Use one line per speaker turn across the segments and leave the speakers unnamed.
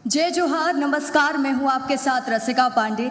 जय जोहार, नमस्कार। मैं हूं आपके साथ रसिका पांडे।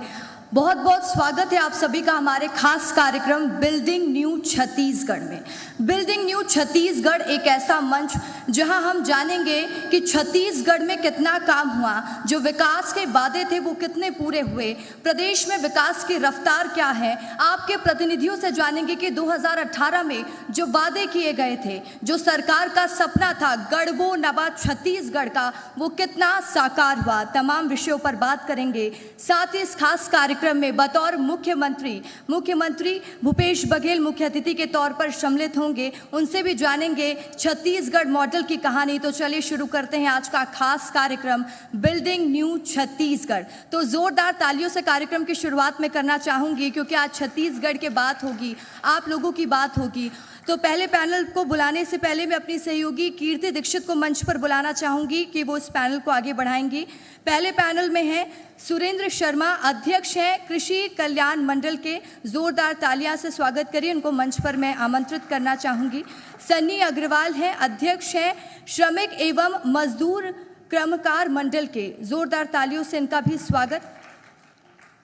बहुत बहुत स्वागत है आप सभी का हमारे खास कार्यक्रम बिल्डिंग न्यू छत्तीसगढ़ में। बिल्डिंग न्यू छत्तीसगढ़ एक ऐसा मंच जहां हम जानेंगे कि छत्तीसगढ़ में कितना काम हुआ, जो विकास के वादे थे वो कितने पूरे हुए, प्रदेश में विकास की रफ्तार क्या है। आपके प्रतिनिधियों से जानेंगे कि 2018 में जो वादे किए गए थे, जो सरकार का सपना था गढ़बो नवा छत्तीसगढ़ का, वो कितना साकार हुआ। तमाम विषयों पर बात करेंगे। साथ ही इस खास कार्यक्रम में बतौर मुख्यमंत्री भूपेश बघेल मुख्य अतिथि के तौर पर सम्मिलित होंगे। उनसे भी जानेंगे छत्तीसगढ़ मॉडल की कहानी। तो चलिए शुरू करते हैं आज का खास कार्यक्रम बिल्डिंग न्यू छत्तीसगढ़। तो जोरदार तालियों से कार्यक्रम की शुरुआत में करना चाहूंगी, क्योंकि आज छत्तीसगढ़ की बात होगी, आप लोगों की बात होगी। तो पहले पैनल को बुलाने से पहले मैं अपनी सहयोगी कीर्ति दीक्षित को मंच पर बुलाना चाहूंगी कि वो इस पैनल को आगे बढ़ाएंगी। पहले पैनल में हैं सुरेंद्र शर्मा, अध्यक्ष हैं कृषि कल्याण मंडल के। जोरदार तालियां से स्वागत करिए, उनको मंच पर मैं आमंत्रित करना चाहूंगी। सन्नी अग्रवाल हैं, अध्यक्ष हैं श्रमिक एवं मजदूर कर्मकार मंडल के। जोरदार तालियों से इनका भी स्वागत।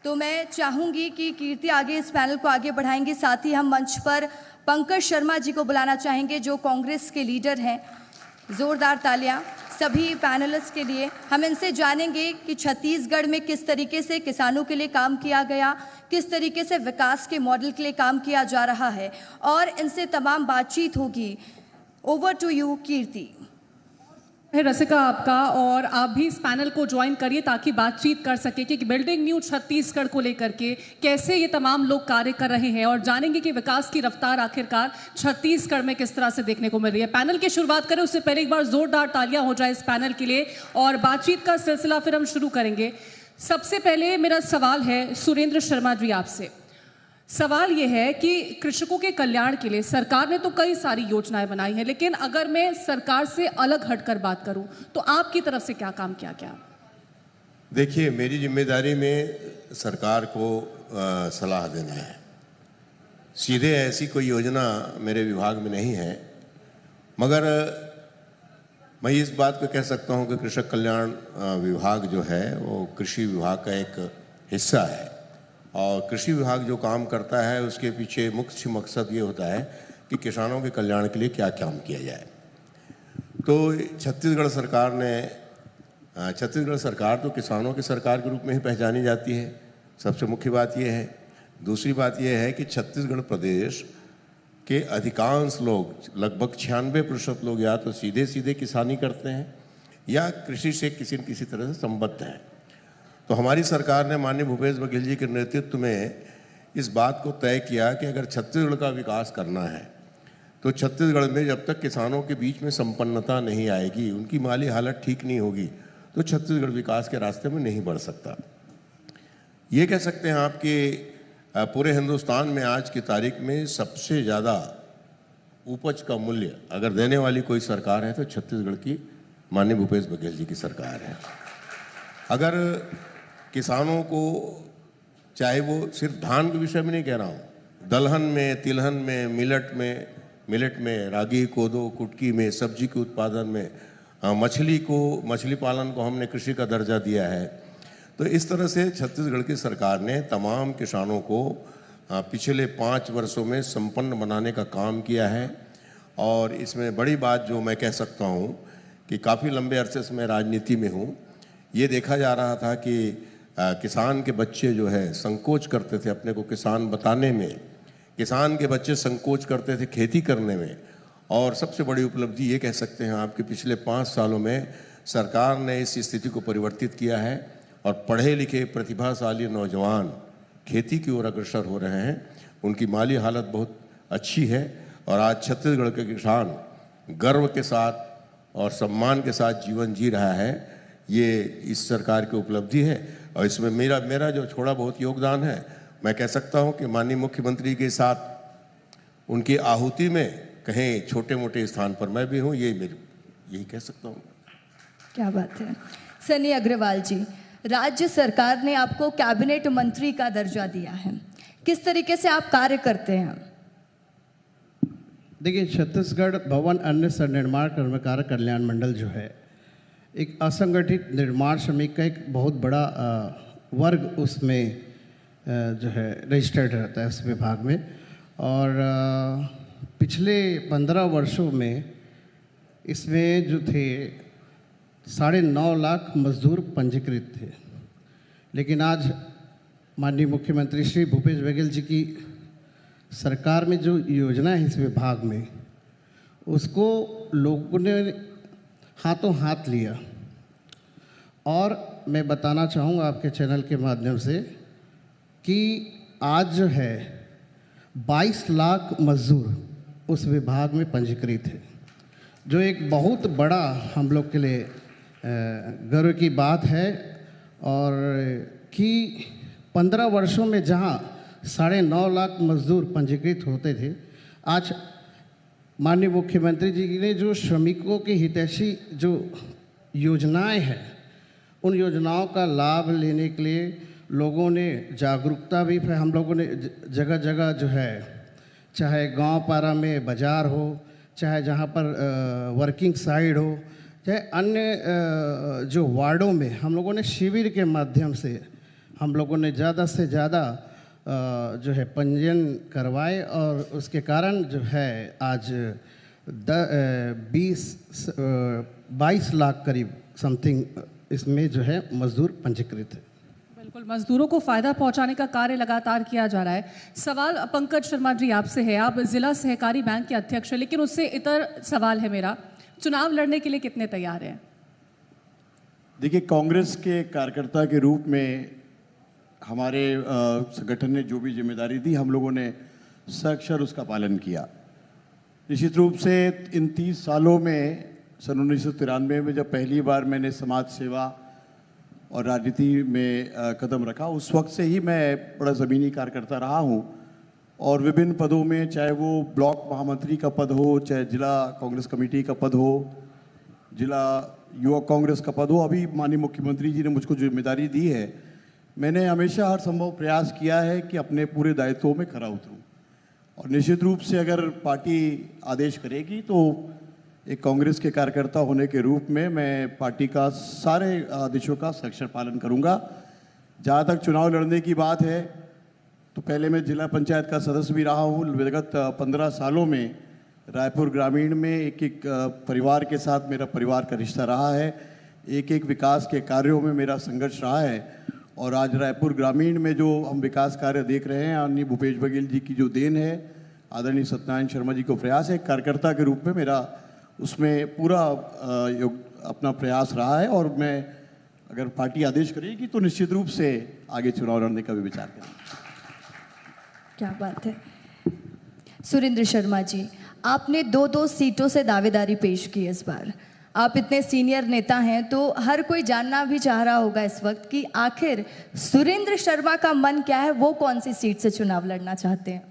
तो मैं चाहूंगी कि कीर्ति आगे इस पैनल को आगे बढ़ाएंगे। साथ ही हम मंच पर पंकज शर्मा जी को बुलाना चाहेंगे, जो कांग्रेस के लीडर हैं। जोरदार तालियां सभी पैनलिस्ट के लिए। हम इनसे जानेंगे कि छत्तीसगढ़ में किस तरीके से किसानों के लिए काम किया गया, किस तरीके से विकास के मॉडल के लिए काम किया जा रहा है, और इनसे तमाम बातचीत होगी। ओवर टू यू कीर्ति।
रसिका आपका, और आप भी इस पैनल को ज्वाइन करिए ताकि बातचीत कर सके कि बिल्डिंग न्यू छत्तीसगढ़ को लेकर के कैसे ये तमाम लोग कार्य कर रहे हैं, और जानेंगे कि विकास की रफ्तार आखिरकार छत्तीसगढ़ में किस तरह से देखने को मिल रही है। पैनल की शुरुआत करें उससे पहले एक बार जोरदार तालियां हो जाए इस पैनल के लिए, और बातचीत का सिलसिला फिर हम शुरू करेंगे। सबसे पहले मेरा सवाल है सुरेंद्र शर्मा जी आपसे। सवाल यह है कि कृषकों के कल्याण के लिए सरकार ने तो कई सारी योजनाएं बनाई हैं, लेकिन अगर मैं सरकार से अलग हटकर बात करूं तो आपकी तरफ से क्या काम किया गया?
देखिए, मेरी जिम्मेदारी में सरकार को सलाह देना है। सीधे ऐसी कोई योजना मेरे विभाग में नहीं है, मगर मैं इस बात को कह सकता हूं कि कृषक कल्याण विभाग जो है वो कृषि विभाग का एक हिस्सा है, और कृषि विभाग जो काम करता है उसके पीछे मुख्य मकसद ये होता है कि किसानों के कल्याण के लिए क्या काम किया जाए। तो छत्तीसगढ़ सरकार तो किसानों की सरकार के रूप में ही पहचानी जाती है। सबसे मुख्य बात यह है। दूसरी बात यह है कि छत्तीसगढ़ प्रदेश के अधिकांश लोग, लगभग 96% लोग या तो सीधे सीधे किसानी करते हैं या कृषि से किसी न किसी तरह से संबद्ध हैं। तो हमारी सरकार ने माननीय भूपेश बघेल जी के नेतृत्व में इस बात को तय किया कि अगर छत्तीसगढ़ का विकास करना है तो छत्तीसगढ़ में जब तक किसानों के बीच में संपन्नता नहीं आएगी, उनकी माली हालत ठीक नहीं होगी, तो छत्तीसगढ़ विकास के रास्ते में नहीं बढ़ सकता। ये कह सकते हैं आप कि पूरे हिंदुस्तान में आज की तारीख में सबसे ज़्यादा उपज का मूल्य अगर देने वाली कोई सरकार है तो छत्तीसगढ़ की माननीय भूपेश बघेल जी की सरकार है। अगर किसानों को, चाहे वो सिर्फ धान के विषय में नहीं कह रहा हूँ, दलहन में, तिलहन में, मिलेट में, रागी, कोदो, कुटकी में, सब्जी के उत्पादन में, मछली पालन को हमने कृषि का दर्जा दिया है। तो इस तरह से छत्तीसगढ़ की सरकार ने तमाम किसानों को पिछले 5 वर्षों में संपन्न बनाने का काम किया है। और इसमें बड़ी बात जो मैं कह सकता हूँ कि काफ़ी लंबे अरसे से मैं राजनीति में हूँ, ये देखा जा रहा था कि किसान के बच्चे जो है संकोच करते थे अपने को किसान बताने में, किसान के बच्चे संकोच करते थे खेती करने में। और सबसे बड़ी उपलब्धि ये कह सकते हैं आपके पिछले 5 सालों में सरकार ने इस स्थिति को परिवर्तित किया है, और पढ़े लिखे प्रतिभाशाली नौजवान खेती की ओर अग्रसर हो रहे हैं। उनकी माली हालत बहुत अच्छी है, और आज छत्तीसगढ़ के किसान गर्व के साथ और सम्मान के साथ जीवन जी रहा है। ये इस सरकार की उपलब्धि है, और इसमें मेरा जो थोड़ा बहुत योगदान है, मैं कह सकता हूं कि माननीय मुख्यमंत्री के साथ उनकी आहुति में कहीं छोटे मोटे स्थान पर मैं भी हूं, यही कह सकता हूं।
क्या बात है। सन्नी अग्रवाल जी, राज्य सरकार ने आपको कैबिनेट मंत्री का दर्जा दिया है, किस तरीके से आप कार्य करते हैं?
देखिए, छत्तीसगढ़ भवन अन्य निर्माण कर्मकार कल्याण मंडल जो है, एक असंगठित निर्माण श्रमिक का एक बहुत बड़ा वर्ग उसमें जो है रजिस्टर्ड रहता है उस विभाग में। और पिछले 15 वर्षों में इसमें जो थे 9.5 लाख मजदूर पंजीकृत थे। लेकिन आज माननीय मुख्यमंत्री श्री भूपेश बघेल जी की सरकार में जो योजना है इस विभाग में, उसको लोगों ने हाथों हाथ लिया। और मैं बताना चाहूँगा आपके चैनल के माध्यम से कि आज जो है 22 लाख मजदूर उस विभाग में पंजीकृत है, जो एक बहुत बड़ा हम लोग के लिए गर्व की बात है। और कि 15 वर्षों में जहां 9.5 लाख मजदूर पंजीकृत होते थे, आज माननीय मुख्यमंत्री जी ने जो श्रमिकों की हितैषी जो योजनाएं हैं, उन योजनाओं का लाभ लेने के लिए लोगों ने जागरूकता भी हम लोगों ने जगह जगह जो है, चाहे गांव पारा में बाज़ार हो, चाहे जहां पर वर्किंग साइड हो, चाहे अन्य जो वार्डों में हम लोगों ने शिविर के माध्यम से हम लोगों ने ज़्यादा से ज़्यादा जो है पंजीयन करवाए। और उसके कारण जो है आज 22 लाख करीब समथिंग इसमें जो है मजदूर पंजीकृत है।
बिल्कुल, मजदूरों को फायदा पहुंचाने का कार्य लगातार किया जा रहा है। सवाल पंकज शर्मा जी आपसे है, आप जिला सहकारी बैंक के अध्यक्ष हैं, लेकिन उससे इतर सवाल है मेरा, चुनाव लड़ने के लिए कितने तैयार हैं?
देखिए, कांग्रेस के कार्यकर्ता के रूप में हमारे संगठन ने जो भी जिम्मेदारी दी, हम लोगों ने सअक्षर उसका पालन किया। निश्चित रूप से इन 30 सालों में सन 1993 में जब पहली बार मैंने समाज सेवा और राजनीति में कदम रखा, उस वक्त से ही मैं बड़ा ज़मीनी कार्यकर्ता रहा हूँ। और विभिन्न पदों में, चाहे वो ब्लॉक महामंत्री का पद हो, चाहे जिला कांग्रेस कमेटी का पद हो, जिला युवा कांग्रेस का पद हो, अभी माननीय मुख्यमंत्री जी ने मुझको जो जिम्मेदारी दी है, मैंने हमेशा हर संभव प्रयास किया है कि अपने पूरे दायित्वों में खरा उतरूं। और निश्चित रूप से अगर पार्टी आदेश करेगी तो एक कांग्रेस के कार्यकर्ता होने के रूप में मैं पार्टी का सारे आदेशों का सअक्षर पालन करूंगा। जहाँ तक चुनाव लड़ने की बात है, तो पहले मैं जिला पंचायत का सदस्य भी रहा हूँ। विगत 15 सालों में रायपुर ग्रामीण में एक परिवार के साथ मेरा परिवार का रिश्ता रहा है, एक विकास के कार्यों में मेरा संघर्ष रहा है। और आज रायपुर ग्रामीण में जो हम विकास कार्य देख रहे हैं, आदरणीय भूपेश बघेल जी की जो देन है, आदरणीय सत्यनारायण शर्मा जी को प्रयास है, कार्यकर्ता के रूप में मेरा उसमें पूरा अपना प्रयास रहा है। और मैं अगर पार्टी आदेश करेगी तो निश्चित रूप से आगे चुनाव लड़ने का भी विचार करेंगे।
क्या बात है। सुरेंद्र शर्मा जी, आपने 2 सीटों से दावेदारी पेश की इस बार। आप इतने सीनियर नेता हैं, तो हर कोई जानना भी चाह रहा होगा इस वक्त कि आखिर सुरेंद्र शर्मा का मन क्या है, वो कौन सी सीट से चुनाव लड़ना चाहते हैं?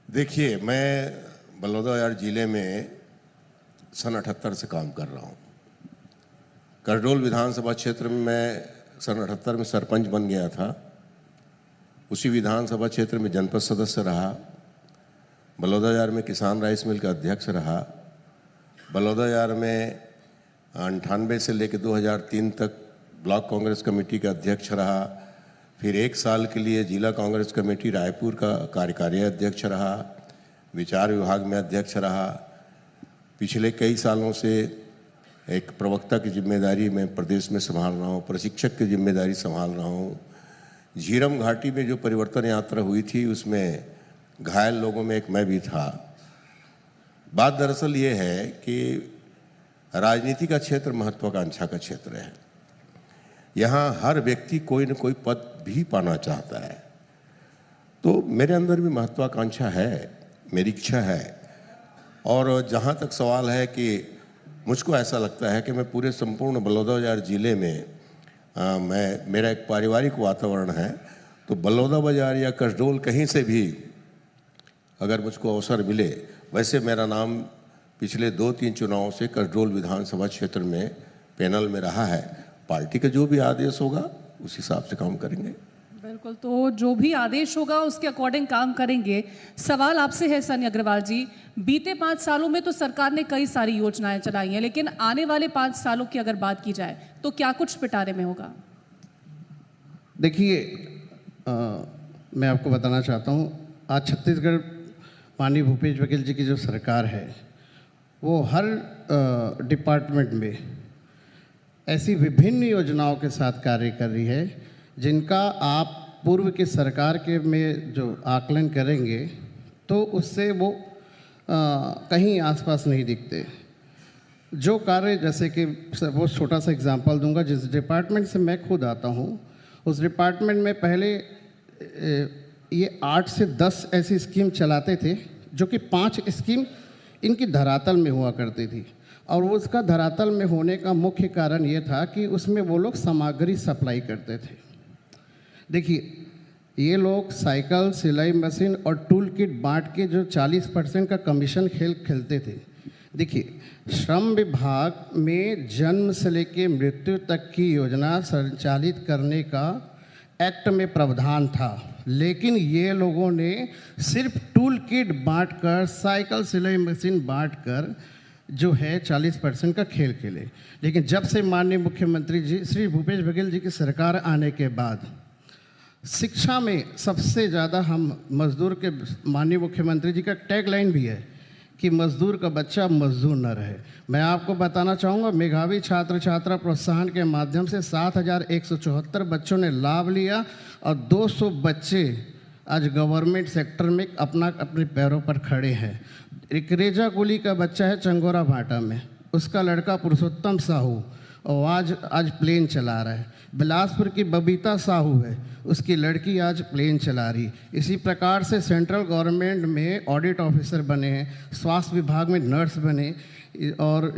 देखिए, मैं बलौदाबाजार जिले में सन 78 से काम कर रहा हूँ। करडोल विधानसभा क्षेत्र में मैं सन 78 में सरपंच बन गया था। उसी विधानसभा क्षेत्र में जनपद सदस्य रहा। बलौदाबाजार में किसान राइस मिल का अध्यक्ष रहा। बलौदाबाजार में 98 से लेकर 2003 तक ब्लॉक कांग्रेस कमेटी का अध्यक्ष रहा। फिर 1 साल के लिए जिला कांग्रेस कमेटी रायपुर का कार्यकारी अध्यक्ष रहा। विचार विभाग में अध्यक्ष रहा। पिछले कई सालों से एक प्रवक्ता की जिम्मेदारी मैं प्रदेश में संभाल रहा हूँ, प्रशिक्षक की जिम्मेदारी संभाल रहा हूँ। झीरम घाटी में जो परिवर्तन यात्रा हुई थी, उसमें घायल लोगों में एक मैं भी था। बात दरअसल ये है कि राजनीति का क्षेत्र महत्वाकांक्षा का क्षेत्र है। यहाँ हर व्यक्ति कोई न कोई पद भी पाना चाहता है। तो मेरे अंदर भी महत्वाकांक्षा है, मेरी इच्छा है। और जहाँ तक सवाल है कि मुझको ऐसा लगता है कि मैं पूरे संपूर्ण बलौदाबाजार ज़िले में मेरा एक पारिवारिक वातावरण है, तो बलौदाबाजार या कसडोल कहीं से भी अगर मुझको अवसर मिले, वैसे मेरा नाम पिछले 2-3 चुनावों से कसडोल विधानसभा क्षेत्र में पैनल में रहा है। पार्टी का जो भी आदेश होगा उस हिसाब से काम करेंगे।
बिल्कुल, तो जो भी आदेश होगा उसके अकॉर्डिंग काम करेंगे। सवाल आपसे है सनी अग्रवाल जी, बीते 5 सालों में तो सरकार ने कई सारी योजनाएं चलाई हैं, लेकिन आने वाले 5 सालों की अगर बात की जाए तो क्या कुछ पिटारे में होगा?
देखिए, मैं आपको बताना चाहता हूँ, आज छत्तीसगढ़ माननीय भूपेश बघेल जी की जो सरकार है वो हर डिपार्टमेंट में ऐसी विभिन्न योजनाओं के साथ कार्य कर रही है जिनका आप पूर्व की सरकार के में जो आकलन करेंगे तो उससे वो कहीं आसपास नहीं दिखते। जो कार्य, जैसे कि वो छोटा सा एग्जांपल दूंगा, जिस डिपार्टमेंट से मैं खुद आता हूँ उस डिपार्टमेंट में पहले ये 8 से 10 ऐसी स्कीम चलाते थे जो कि 5 स्कीम इनकी धरातल में हुआ करती थी, और वो उसका धरातल में होने का मुख्य कारण ये था कि उसमें वो लोग सामग्री सप्लाई करते थे। देखिए, ये लोग साइकिल, सिलाई मशीन और टूल किट बांट के जो 40% का कमीशन खेलते थे। देखिए, श्रम विभाग में जन्म से लेकर मृत्यु तक की योजना संचालित करने का एक्ट में प्रावधान था, लेकिन ये लोगों ने सिर्फ टूल किट बांटकर, साइकिल, सिलाई मशीन बांटकर जो है 40% का खेल खेले। लेकिन जब से माननीय मुख्यमंत्री जी श्री भूपेश बघेल जी की सरकार आने के बाद शिक्षा में सबसे ज़्यादा हम मजदूर के, माननीय मुख्यमंत्री जी का टैगलाइन भी है कि मजदूर का बच्चा मजदूर न रहे। मैं आपको बताना चाहूँगा, मेधावी छात्र छात्रा प्रोत्साहन के माध्यम से 7,174 बच्चों ने लाभ लिया और 200 बच्चे आज गवर्नमेंट सेक्टर में अपने पैरों पर खड़े हैं। एक रेजा कुली का बच्चा है चंगोरा भाटा में, उसका लड़का पुरुषोत्तम साहू और आज प्लेन चला रहा है। बिलासपुर की बबीता साहू है, उसकी लड़की आज प्लेन चला रही। इसी प्रकार से सेंट्रल गवर्नमेंट में ऑडिट ऑफिसर बने हैं, स्वास्थ्य विभाग में नर्स बने और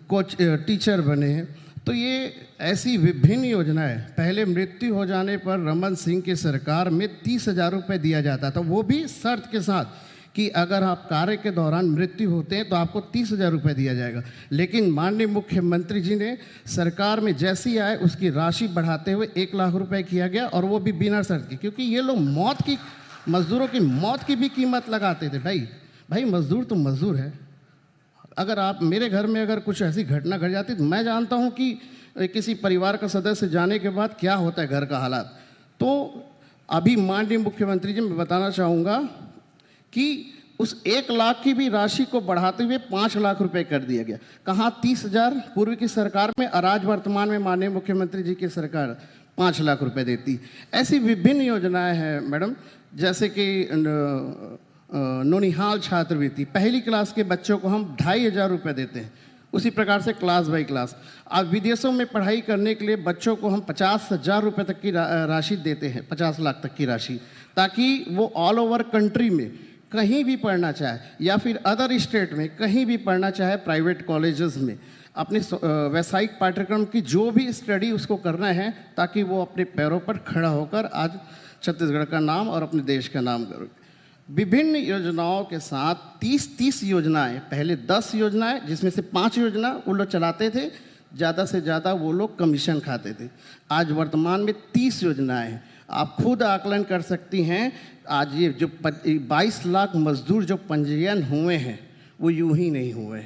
कोच टीचर बने हैं। तो ये ऐसी विभिन्न योजनाएं, पहले मृत्यु हो जाने पर रमन सिंह की सरकार में 30,000 रुपये दिया जाता था, वो भी शर्त के साथ कि अगर आप कार्य के दौरान मृत्यु होते हैं तो आपको 30,000 रुपये दिया जाएगा। लेकिन माननीय मुख्यमंत्री जी ने सरकार में जैसी आए उसकी राशि बढ़ाते हुए 1 लाख रुपए किया गया, और वो भी बिना शर्त की, क्योंकि ये लोग मजदूरों की मौत की भी कीमत लगाते थे। भाई मजदूर तो मजदूर है। अगर आप मेरे घर में अगर कुछ ऐसी घटना घट जाती तो मैं जानता हूँ कि किसी परिवार का सदस्य जाने के बाद क्या होता है घर का हालात। तो अभी माननीय मुख्यमंत्री जी मैं बताना चाहूँगा कि उस 1 लाख की भी राशि को बढ़ाते हुए 5 लाख रुपए कर दिया गया। कहाँ 30,000 पूर्व की सरकार में, और आज वर्तमान में माननीय मुख्यमंत्री जी की सरकार 5 लाख रुपए देती। ऐसी विभिन्न योजनाएं हैं मैडम, जैसे कि नौनिहाल छात्रवृत्ति, पहली क्लास के बच्चों को हम 2,500 रुपये देते हैं। उसी प्रकार से क्लास बाई क्लास। अब विदेशों में पढ़ाई करने के लिए बच्चों को हम 50,000 रुपये तक की राशि देते हैं, 50 लाख तक की राशि, ताकि वो ऑल ओवर कंट्री में कहीं भी पढ़ना चाहे या फिर अदर स्टेट में कहीं भी पढ़ना चाहे, प्राइवेट कॉलेजेस में अपने व्यावसायिक पाठ्यक्रम की जो भी स्टडी उसको करना है, ताकि वो अपने पैरों पर खड़ा होकर आज छत्तीसगढ़ का नाम और अपने देश का नाम करे। विभिन्न योजनाओं के साथ 30 योजनाएं, पहले 10 योजनाएं जिसमें से 5 योजना वो लोग चलाते थे, ज़्यादा से ज़्यादा वो लोग कमीशन खाते थे। आज वर्तमान में 30 योजनाएं हैं। आप खुद आकलन कर सकती हैं, आज ये जो 22 लाख मजदूर जो पंजीयन हुए हैं वो यूं ही नहीं हुए।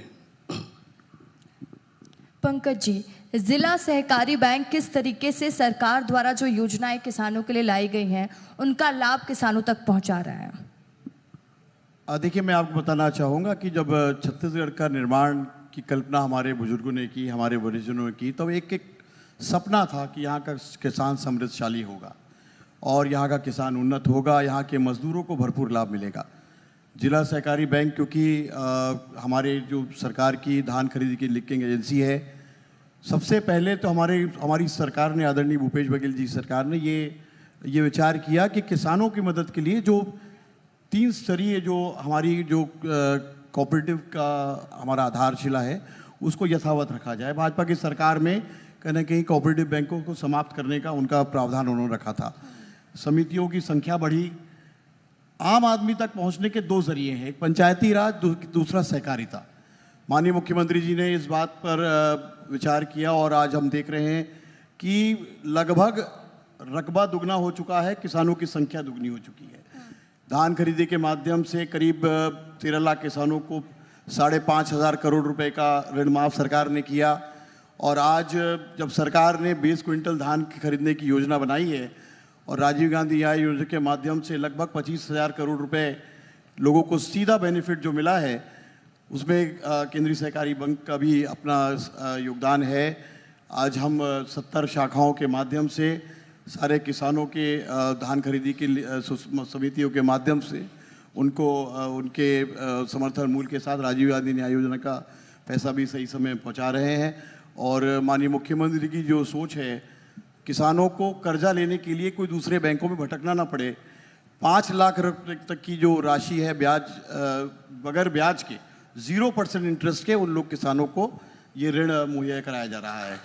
पंकज जी, जिला सहकारी बैंक किस तरीके से सरकार द्वारा जो योजनाएं किसानों के लिए लाई गई हैं उनका लाभ किसानों तक पहुंचा रहा है?
देखिए, मैं आपको बताना चाहूँगा कि जब छत्तीसगढ़ का निर्माण की कल्पना हमारे बुजुर्गों ने की, हमारे वरिष्ठों ने की, तब एक सपना था कि यहाँ का किसान समृद्धशाली होगा और यहाँ का किसान उन्नत होगा, यहाँ के मजदूरों को भरपूर लाभ मिलेगा। जिला सहकारी बैंक क्योंकि हमारे जो सरकार की धान खरीदी की लिंकिंग एजेंसी है, सबसे पहले तो हमारी सरकार ने, आदरणीय भूपेश बघेल जी सरकार ने ये विचार किया कि किसानों की मदद के लिए जो 3 स्तरीय जो हमारी जो कोऑपरेटिव का हमारा आधारशिला है उसको यथावत रखा जाए। भाजपा की सरकार में कहीं ना कहीं कोऑपरेटिव बैंकों को समाप्त करने का उनका प्रावधान उन्होंने रखा था। समितियों की संख्या बढ़ी। आम आदमी तक पहुंचने के 2 जरिए हैं, एक पंचायती राज, दूसरा सहकारिता। माननीय मुख्यमंत्री जी ने इस बात पर विचार किया और आज हम देख रहे हैं कि लगभग रकबा दुगना हो चुका है, किसानों की संख्या दुगनी हो चुकी है। धान खरीदी के माध्यम से करीब 13 लाख किसानों को 5,500 करोड़ रुपए का ऋण माफ सरकार ने किया। और आज जब सरकार ने 20 क्विंटल धान खरीदने की योजना बनाई है और राजीव गांधी आय योजना के माध्यम से लगभग 25,000 करोड़ रुपए लोगों को सीधा बेनिफिट जो मिला है, उसमें केंद्रीय सहकारी बैंक का भी अपना योगदान है। आज हम 70 शाखाओं के माध्यम से सारे किसानों के धान खरीदी की समितियों के माध्यम से उनको उनके समर्थन मूल्य के साथ राजीव गांधी न्याय योजना का पैसा भी सही समय पहुंचा रहे हैं। और माननीय मुख्यमंत्री की जो सोच है, किसानों को कर्जा लेने के लिए कोई दूसरे बैंकों में भटकना ना पड़े। 5 लाख रुपये तक की जो राशि है ब्याज बगैर ब्याज के 0% इंटरेस्ट के उन लोग किसानों को ये ऋण मुहैया कराया जा रहा है।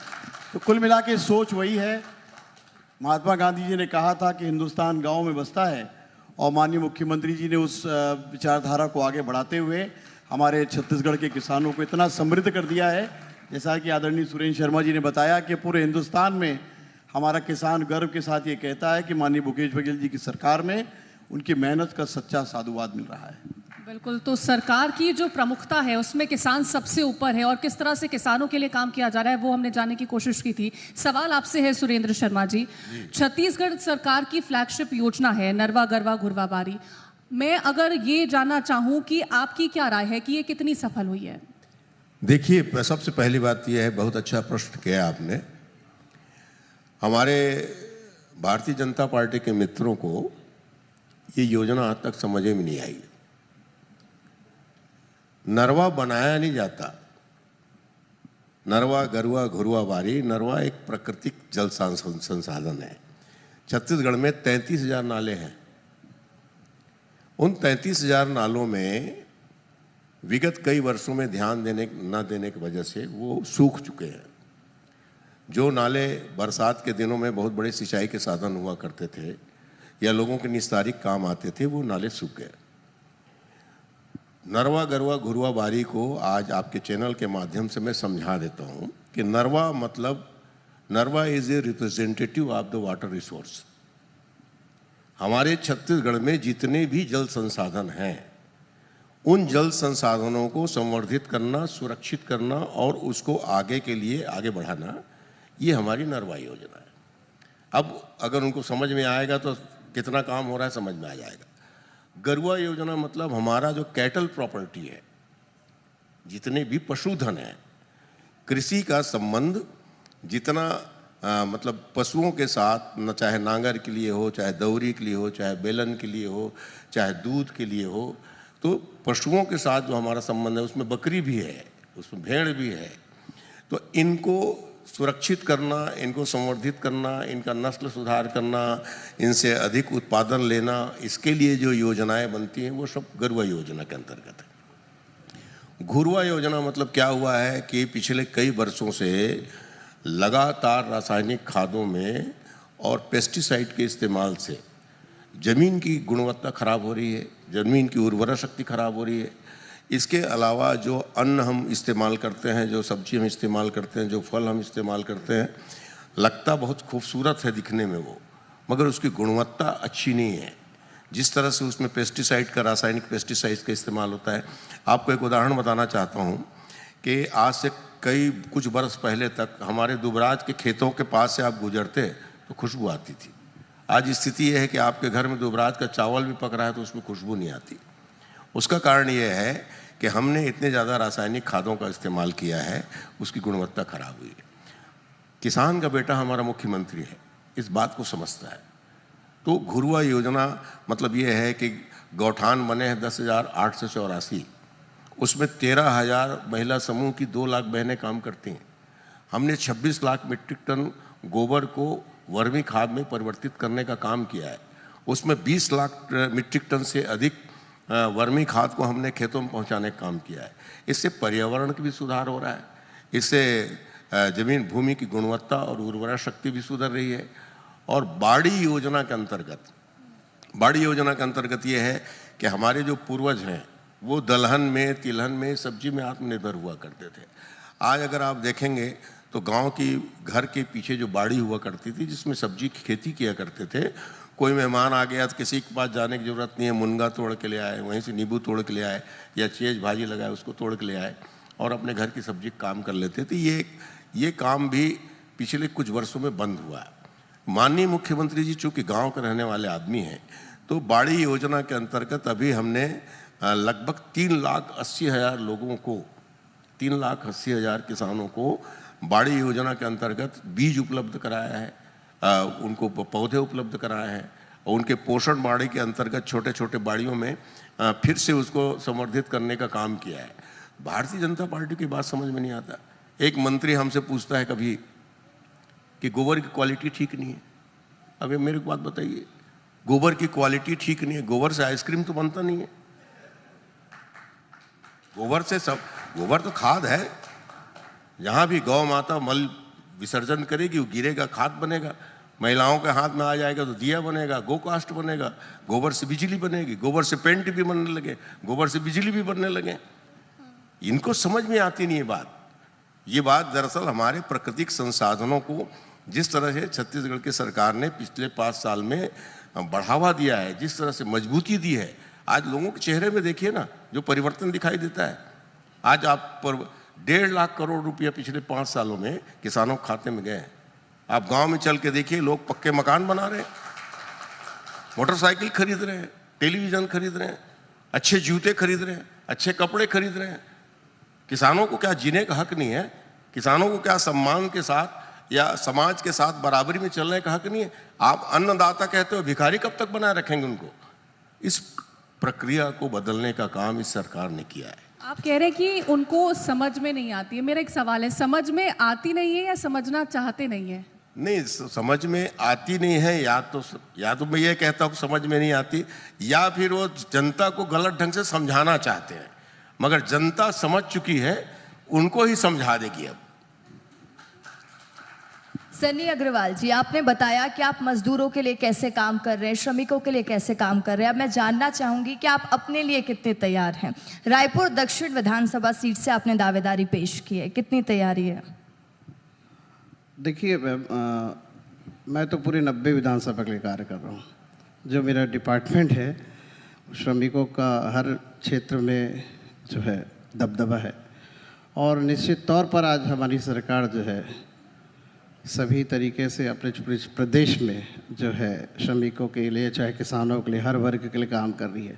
तो कुल मिला के सोच वही है। महात्मा गांधी जी ने कहा था कि हिंदुस्तान गांव में बसता है, और माननीय मुख्यमंत्री जी ने उस विचारधारा को आगे बढ़ाते हुए हमारे छत्तीसगढ़ के किसानों को इतना समृद्ध कर दिया है। जैसा कि आदरणीय सुरेंद्र शर्मा जी ने बताया कि पूरे हिंदुस्तान में हमारा किसान गर्व के साथ ये कहता है कि माननीय भूपेश बघेल जी की सरकार में उनकी मेहनत का सच्चा साधुवाद मिल रहा है।
बिल्कुल, तो सरकार की जो प्रमुखता है उसमें किसान सबसे ऊपर है और किस तरह से किसानों के लिए काम किया जा रहा है वो हमने जानने की कोशिश की थी। सवाल आपसे है सुरेंद्र शर्मा जी, छत्तीसगढ़ सरकार की फ्लैगशिप योजना है नरवा गरवा घुरवा बारी। मैं अगर ये जानना चाहूँ कि आपकी क्या राय है कि ये कितनी सफल हुई है?
देखिए, सबसे पहली बात यह है, बहुत अच्छा प्रश्न किया आपने। हमारे भारतीय जनता पार्टी के मित्रों को ये योजना आज तक समझ में नहीं आई। नरवा बनाया नहीं जाता। नरवा गरुआ घुरुआ बारी, नरवा एक प्राकृतिक जल संसाधन है। छत्तीसगढ़ में 33,000 नाले हैं। उन 33,000 नालों में विगत कई वर्षों में ध्यान न देने की वजह से वो सूख चुके हैं। जो नाले बरसात के दिनों में बहुत बड़े सिंचाई के साधन हुआ करते थे या लोगों के निस्तारिक काम आते थे, वो नाले सूख गए। नरवा गरवा घुरवा बारी को आज आपके चैनल के माध्यम से मैं समझा देता हूँ कि नरवा मतलब नरवा is a representative of the water resource. हमारे छत्तीसगढ़ में जितने भी जल संसाधन हैं, उन जल संसाधनों को संवर्धित करना, सुरक्षित करना और उसको आगे के लिए आगे बढ़ाना, ये हमारी नरवा योजना है। अब अगर उनको समझ में आएगा तो कितना काम हो रहा है समझ में आ जाएगा। गरुआ योजना मतलब हमारा जो कैटल प्रॉपर्टी है, जितने भी पशुधन है, कृषि का संबंध जितना मतलब पशुओं के साथ, न चाहे नांगर के लिए हो, चाहे दौरी के लिए हो, चाहे बेलन के लिए हो, चाहे दूध के लिए हो, तो पशुओं के साथ जो हमारा संबंध है उसमें बकरी भी है, उसमें भेड़ भी है। तो इनको सुरक्षित करना, इनको संवर्धित करना, इनका नस्ल सुधार करना, इनसे अधिक उत्पादन लेना, इसके लिए जो योजनाएं बनती हैं वो सब गरुआ योजना के अंतर्गत है। घुरवा योजना मतलब क्या हुआ है कि पिछले कई वर्षों से लगातार रासायनिक खादों में और पेस्टिसाइड के इस्तेमाल से ज़मीन की गुणवत्ता खराब हो रही है, ज़मीन की उर्वरा शक्ति खराब हो रही है। इसके अलावा जो अन्न हम इस्तेमाल करते हैं, जो सब्जी हम इस्तेमाल करते हैं, जो फल हम इस्तेमाल करते हैं, लगता बहुत खूबसूरत है दिखने में वो, मगर उसकी गुणवत्ता अच्छी नहीं है। जिस तरह से उसमें पेस्टिसाइड का, रासायनिक पेस्टिसाइड का इस्तेमाल होता है। आपको एक उदाहरण बताना चाहता हूँ कि आज से कुछ बरस पहले तक हमारे दुबराज के खेतों के पास से आप गुजरते तो खुशबू आती थी। आज स्थिति यह है कि आपके घर में दुबराज का चावल भी पक रहा है तो उसमें खुशबू नहीं आती। उसका कारण यह है कि हमने इतने ज़्यादा रासायनिक खादों का इस्तेमाल किया है, उसकी गुणवत्ता खराब हुई है। किसान का बेटा हमारा मुख्यमंत्री है, इस बात को समझता है। तो घुरवा योजना मतलब ये है कि गौठान बने हैं 10,884, उसमें 13,000 महिला समूह की 2 लाख बहनें काम करती हैं। हमने 26 लाख मीट्रिक टन गोबर को वर्मी खाद में परिवर्तित करने का काम किया है। उसमें 20 लाख मीट्रिक टन से अधिक वर्मी खाद को हमने खेतों में पहुंचाने का काम किया है। इससे पर्यावरण का भी सुधार हो रहा है, इससे जमीन भूमि की गुणवत्ता और उर्वरा शक्ति भी सुधर रही है। और बाड़ी योजना के अंतर्गत ये है कि हमारे जो पूर्वज हैं वो दलहन में, तिलहन में, सब्जी में आत्मनिर्भर हुआ करते थे। आज अगर आप देखेंगे तो तो गांव की घर के पीछे जो बाड़ी हुआ करती थी जिसमें सब्जी की खेती किया करते थे, कोई मेहमान आ गया तो किसी के पास जाने की ज़रूरत नहीं है, मुनगा तोड़ के ले आए, वहीं से नींबू तोड़ के ले आए या चेज भाजी लगाए उसको तोड़ के ले आए और अपने घर की सब्जी काम कर लेते थे। ये काम भी पिछले कुछ वर्षों में बंद हुआ है। माननीय मुख्यमंत्री जी चूँकि गांव के रहने वाले आदमी हैं, तो बाड़ी योजना के अंतर्गत अभी हमने लगभग 3,80,000 लोगों को, 3,80,000 किसानों को बाड़ी योजना के अंतर्गत बीज उपलब्ध कराया है, उनको पौधे उपलब्ध कराए हैं और उनके पोषण बाड़ी के अंतर्गत छोटे छोटे बाड़ियों में फिर से उसको संवर्धित करने का काम किया है। भारतीय जनता पार्टी की बात समझ में नहीं आता। एक मंत्री हमसे पूछता है कभी कि गोबर की क्वालिटी ठीक नहीं है। अभी मेरे को बात बताइए, गोबर की क्वालिटी ठीक नहीं है, गोबर से आइसक्रीम तो बनता नहीं है। गोबर तो खाद है। जहाँ भी गौ माता मल विसर्जन करेगी वो गिरेगा, खाद बनेगा। महिलाओं के हाथ में आ जाएगा तो दिया बनेगा, गोकास्ट बनेगा, गोबर से बिजली बनेगी, गोबर से पेंट भी बनने लगे, गोबर से बिजली भी बनने लगे। इनको समझ में आती नहीं ये बात दरअसल हमारे प्राकृतिक संसाधनों को जिस तरह से छत्तीसगढ़ की सरकार ने पिछले 5 साल में बढ़ावा दिया है, जिस तरह से मजबूती दी है, आज लोगों के चेहरे में देखिए ना जो परिवर्तन दिखाई देता है। आज आप पर 1.5 लाख करोड़ रुपया पिछले 5 सालों में किसानों के खाते में गए हैं। आप गांव में चल के देखिए, लोग पक्के मकान बना रहे हैं, मोटरसाइकिल खरीद रहे हैं, टेलीविजन खरीद रहे हैं, अच्छे जूते खरीद रहे हैं, अच्छे कपड़े खरीद रहे हैं। किसानों को क्या जीने का हक नहीं है? किसानों को क्या सम्मान के साथ या समाज के साथ बराबरी में चलने का हक नहीं है? आप अन्नदाता कहते हो, भिखारी कब तक बनाए रखेंगे उनको? इस प्रक्रिया को बदलने का काम इस सरकार ने किया है।
आप कह रहे हैं कि उनको समझ में नहीं आती है। मेरा एक सवाल है, समझ में आती नहीं है या समझना चाहते नहीं है?
नहीं, समझ में आती नहीं है, या तो मैं ये कहता हूँ समझ में नहीं आती, या फिर वो जनता को गलत ढंग से समझाना चाहते हैं। मगर जनता समझ चुकी है, उनको ही समझा देगी। अब
सन्नी अग्रवाल जी, आपने बताया कि आप मजदूरों के लिए कैसे काम कर रहे हैं, श्रमिकों के लिए कैसे काम कर रहे हैं। अब मैं जानना चाहूंगी कि आप अपने लिए कितने तैयार हैं। रायपुर दक्षिण विधानसभा सीट से आपने दावेदारी पेश की है, कितनी तैयारी है?
देखिए, मैं तो पूरे 90 विधानसभा के लिए कार्य कर रहा हूँ। जो मेरा डिपार्टमेंट है, श्रमिकों का हर क्षेत्र में जो है दबदबा है, और निश्चित तौर पर आज हमारी सरकार जो है सभी तरीके से अपने प्रदेश में जो है श्रमिकों के लिए, चाहे किसानों के लिए, हर वर्ग के लिए काम कर रही है।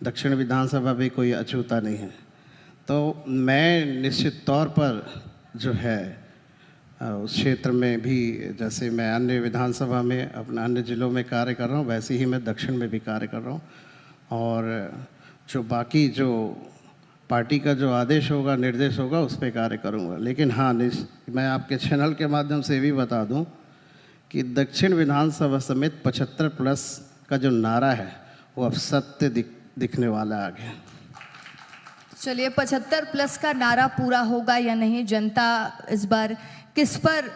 दक्षिण विधानसभा भी कोई अछूता नहीं है। तो मैं निश्चित तौर पर जो है उस क्षेत्र में भी, जैसे मैं अन्य विधानसभा में अपने अन्य ज़िलों में कार्य कर रहा हूँ, वैसे ही मैं दक्षिण में भी कार्य कर रहा हूँ। और जो बाकी जो पार्टी का जो आदेश होगा, निर्देश होगा, उस पर कार्य करूँगा। लेकिन हाँ, मैं आपके चैनल के माध्यम से भी बता दूँ कि दक्षिण विधानसभा समेत 75+ का जो नारा है वो अब सत्य दिखने वाला आगे।
चलिए, 75+ का नारा पूरा होगा या नहीं, जनता इस बार किस पर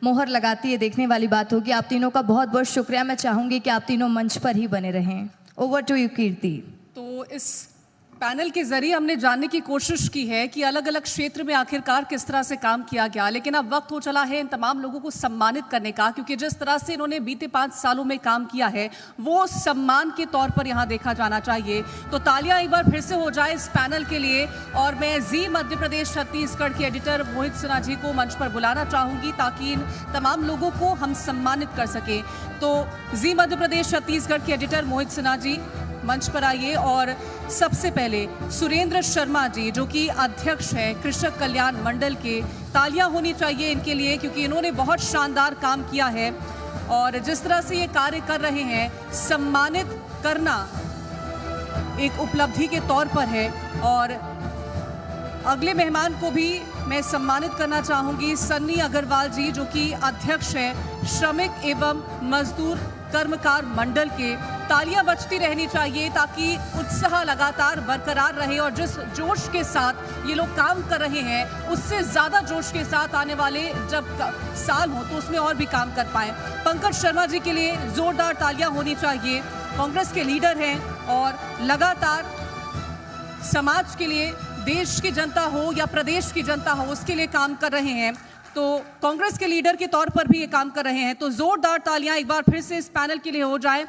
मोहर लगाती है, देखने वाली बात होगी। आप तीनों का बहुत बहुत शुक्रिया। मैं चाहूँगी कि आप तीनों मंच पर ही बने रहें। ओवर टू यू कीर्ति।
तो इस पैनल के जरिए हमने जानने की कोशिश की है कि अलग अलग क्षेत्र में आखिरकार किस तरह से काम किया गया, लेकिन अब वक्त हो चला है इन तमाम लोगों को सम्मानित करने का, क्योंकि जिस तरह से इन्होंने बीते 5 सालों में काम किया है वो सम्मान के तौर पर यहाँ देखा जाना चाहिए। तो तालियां एक बार फिर से हो जाए इस पैनल के लिए। और मैं जी मध्य प्रदेश छत्तीसगढ़ के एडिटर मोहित सिन्हा जी को मंच पर बुलाना चाहूंगी ताकि इन तमाम लोगों को हम सम्मानित कर सकें। तो जी मध्य प्रदेश छत्तीसगढ़ के एडिटर मोहित सिन्हा जी मंच पर आइए। और सबसे पहले सुरेंद्र शर्मा जी, जो कि अध्यक्ष हैं कृषक कल्याण मंडल के, तालियां होनी चाहिए इनके लिए, क्योंकि इन्होंने बहुत शानदार काम किया है। और जिस तरह से ये कार्य कर रहे हैं, सम्मानित करना एक उपलब्धि के तौर पर है। और अगले मेहमान को भी मैं सम्मानित करना चाहूंगी, सन्नी अग्रवाल जी, जो कि अध्यक्ष हैं श्रमिक एवं मजदूर कर्मकार मंडल के। तालियां बजती रहनी चाहिए ताकि उत्साह लगातार बरकरार रहे और जिस जोश के साथ ये लोग काम कर रहे हैं उससे ज़्यादा जोश के साथ आने वाले जब साल हो तो उसमें और भी काम कर पाएं। पंकज शर्मा जी के लिए जोरदार तालियां होनी चाहिए। कांग्रेस के लीडर हैं और लगातार समाज के लिए, देश की जनता हो या प्रदेश की जनता हो, उसके लिए काम कर रहे हैं। तो कांग्रेस के लीडर के तौर पर भी ये काम कर रहे हैं, तो जोरदार तालियां एक बार फिर से इस पैनल के लिए हो जाए।